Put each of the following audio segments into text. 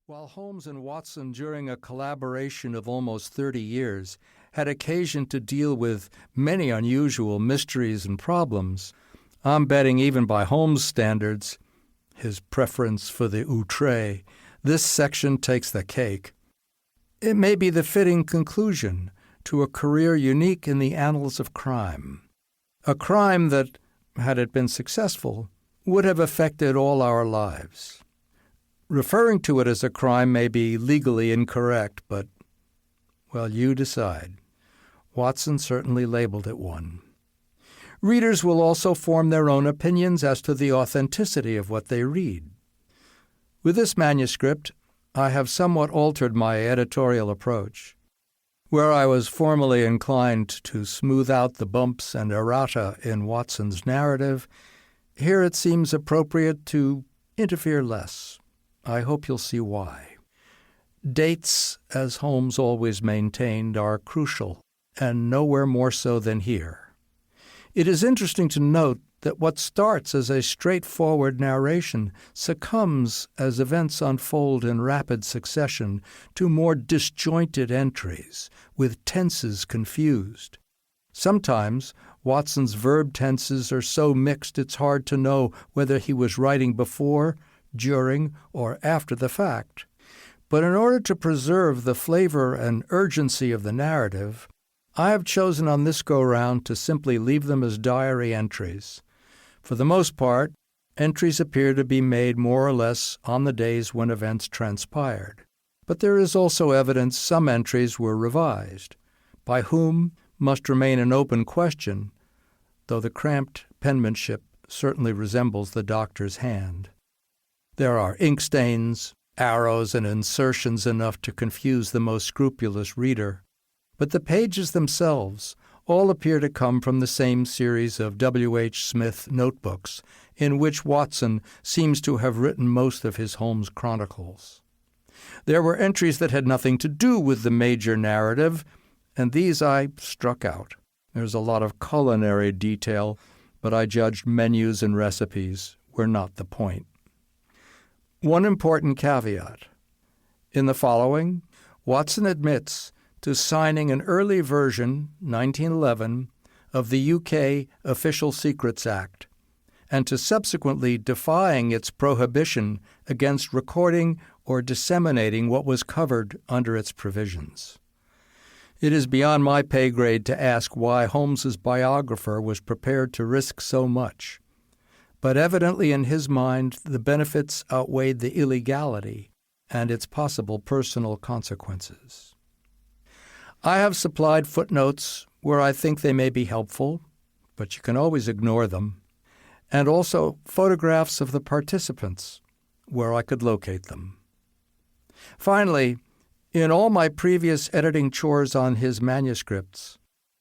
While Holmes and Watson, during a collaboration of almost 30 years, had occasion to deal with many unusual mysteries and problems, I'm betting even by Holmes' standards, his preference for the outre, this section takes the cake. It may be the fitting conclusion to a career unique in the annals of crime. A crime that, had it been successful, would have affected all our lives. Referring to it as a crime may be legally incorrect, but, well, you decide. Watson certainly labeled it one. Readers will also form their own opinions as to the authenticity of what they read. With this manuscript, I have somewhat altered my editorial approach. Where I was formerly inclined to smooth out the bumps and errata in Watson's narrative, here it seems appropriate to interfere less. I hope you'll see why. Dates, as Holmes always maintained, are crucial, and nowhere more so than here. It is interesting to note that what starts as a straightforward narration succumbs as events unfold in rapid succession to more disjointed entries, with tenses confused. Sometimes Watson's verb tenses are so mixed it's hard to know whether he was writing before, during, or after the fact. But in order to preserve the flavor and urgency of the narrative, I have chosen on this go-round to simply leave them as diary entries. For the most part, entries appear to be made more or less on the days when events transpired. But there is also evidence some entries were revised. By whom must remain an open question, though the cramped penmanship certainly resembles the doctor's hand. There are ink stains, arrows, and insertions enough to confuse the most scrupulous reader. But the pages themselves all appear to come from the same series of W. H. Smith notebooks, in which Watson seems to have written most of his Holmes chronicles. There were entries that had nothing to do with the major narrative, and these I struck out. There's a lot of culinary detail, but I judged menus and recipes were not the point. One important caveat. In the following, Watson admits to signing an early version, 1911, of the UK Official Secrets Act, and to subsequently defying its prohibition against recording or disseminating what was covered under its provisions. It is beyond my pay grade to ask why Holmes's biographer was prepared to risk so much. But evidently in his mind the benefits outweighed the illegality and its possible personal consequences. I have supplied footnotes where I think they may be helpful, but you can always ignore them, and also photographs of the participants where I could locate them. Finally, in all my previous editing chores on his manuscripts,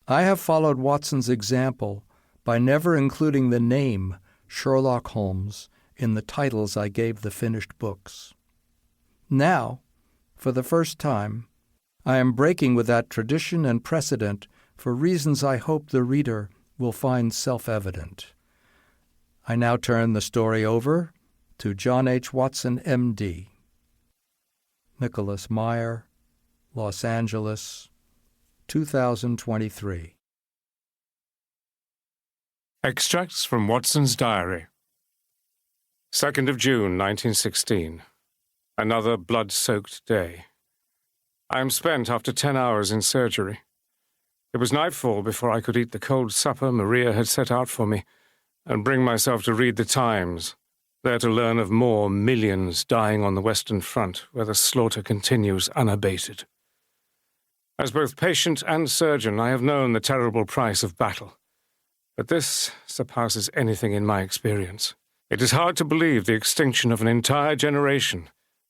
I have followed Watson's example by never including the name Sherlock Holmes in the titles I gave the finished books. Now, for the first time, I am breaking with that tradition and precedent for reasons I hope the reader will find self-evident. I now turn the story over to John H. Watson, M.D. Nicholas Meyer, Los Angeles, 2023. Extracts from Watson's diary. 2nd of June, 1916. Another blood-soaked day. I am spent after 10 hours in surgery. It was nightfall before I could eat the cold supper Maria had set out for me and bring myself to read the Times, there to learn of more millions dying on the Western Front, where the slaughter continues unabated. As both patient and surgeon, I have known the terrible price of battle. But this surpasses anything in my experience. It is hard to believe the extinction of an entire generation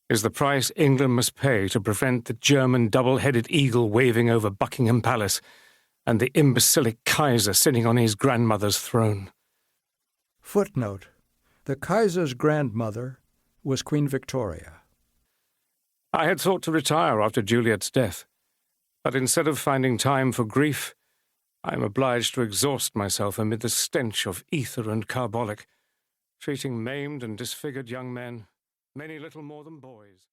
is the price England must pay to prevent the German double-headed eagle waving over Buckingham Palace and the imbecilic Kaiser sitting on his grandmother's throne. Footnote: the Kaiser's grandmother was Queen Victoria. I had thought to retire after Juliet's death, but instead of finding time for grief, I am obliged to exhaust myself amid the stench of ether and carbolic, treating maimed and disfigured young men, many little more than boys.